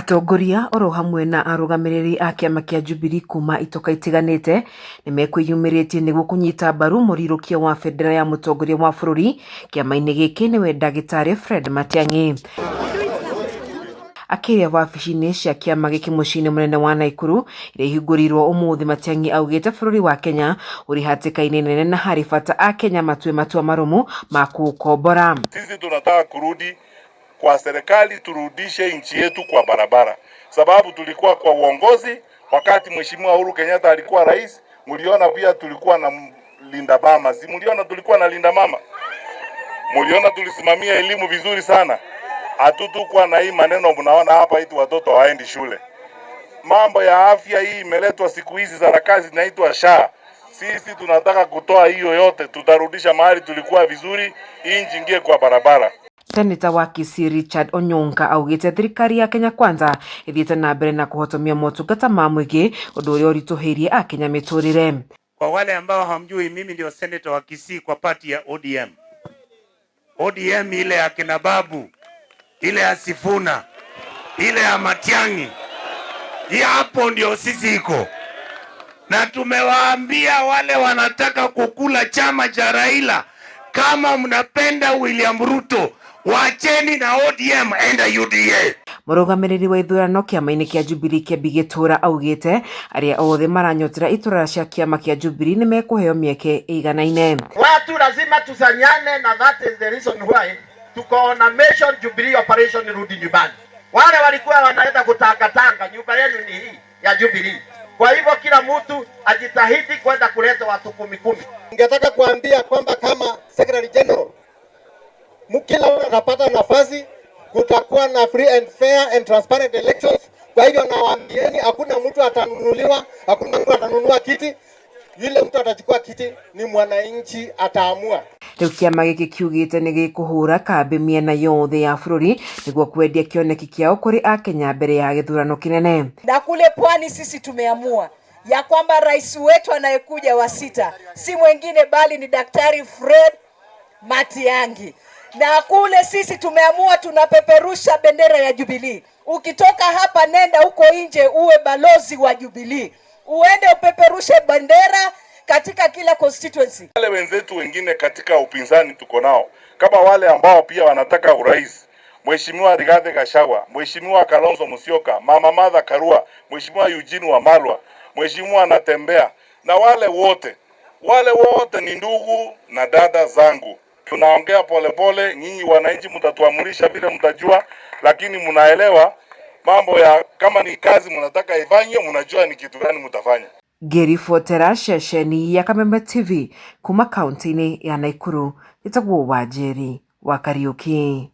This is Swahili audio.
Atongoria oro hamwe na arugamiriri a kiama kia Jubilee kuma itoka itiganite nimekwiyumiritie niguo kunyita mbaru murirukia wa federa ya mutongoria wa bururi kiama-ini giki niwe Ndagitari Fred Matiang'i. Akiria wabici-ini cia kiama giki muciĩ-inĩ munene wa Naikuru iria ihingũrirwo umuthi, Matiang'i augite bururi wa Kenya uri hatĩka-inĩ nene na hari bata a Kenya matue matua marumu ma kuukombora. Sisi tunataka kurudi kwa serikali, turudishe nchi yetu kwa barabara, sababu tulikuwa kwa uongozi wakati Mheshimiwa Uhuru Kenyatta alikuwa rais. Mliona pia tulikuwa na linda mama, si mliona tulikuwa na linda mama? Mliona tulisimamia elimu vizuri sana, hatutukua na hii maneno mnaona hapa eti watoto hawaendi shule. Mambo ya afya hii imeletwa siku hizi, za kazi zinaitwa SHA. Sisi tunataka kutoa hiyo yote, tutarudisha mahali tulikuwa vizuri, nchi ingie kwa barabara. Senator wa Kisii Richard Onyonka augite thirikari ya Kenya Kwanza ithiete na mbere na kuhotomia motungata ma muingi, undu uria urituhirie a Kenya miturire. Kwa wale ambao hamjui, mimi ndio senator wa Kisii kwa party ya ODM. ODM ile ya kina Babu, ile ya Sifuna, ile ya Matiang'i. Hapo ndio sisi iko. Na tumewaambia wale wanataka kukula chama cha Raila, kama mnapenda William Ruto, wacheni na ODM, enda UDA. Murugamiriri wa ithurano kiama-ini kia Jubilee Kĩambi Gĩtũra augite aria othe maranyotera itura cia kiama kia Jubilee ni mekuheo mieke iganaine. Watu lazima tusanyane, na that is the reason why tuko on a mission Jubilee operation rudi nyumbani. Wale walikuwa wanaenda kutangatanga, nyumba yenu ni hii ya Jubilee. Kwa hivyo kila mtu ajitahidi kwenda kuleta watu 10. Ningetaka kuambia kwamba kama Secretary General, kila mtu atapata nafasi, kutakuwa na free and fair and transparent elections. Kwa hivyo nawaambieni, hakuna mtu atanunuliwa, hakuna mtu atanunua kiti. Yule mtu atachukua kiti ni mwananchi ataamua. Riu kiama giki kiugite ni gikuhura kambi miena yothe ya bururi niguo kwendia kioneki kiao kuri a Kenya mbere ya githurano kinene. Na kule pwani sisi tumeamua ya kwamba rais wetu anayekuja wa 6 si mwingine bali ni Daktari Fred Matiang'i. Na kule sisi tumeamua tunapeperusha bendera ya Jubilee. Ukitoka hapa nenda huko nje uwe balozi wa Jubilee. Uende upeperushe bendera katika kila constituency. Wale wenzetu wengine katika upinzani tuko nao, kama wale ambao pia wanataka urais, Mheshimiwa Rigathi Gachagua, Mheshimiwa Kalonzo Musyoka, Mama Martha Karua, Mheshimiwa Eugene Wamalwa, Mheshimiwa Natembeya, na wale wote ni ndugu na dada zangu. Tunaongea polepole, nyinyi wananchi mtatuamurisha vile mtajua, lakini mnaelewa mambo ya kama ni kazi mnataka ifanye, mnajua ni kitu gani mtafanya. Geri Fotera, shesheni ya Kameme TV kuma kaunti-ini ya Naikuru, itagwo Wanjeri wa Kariuki.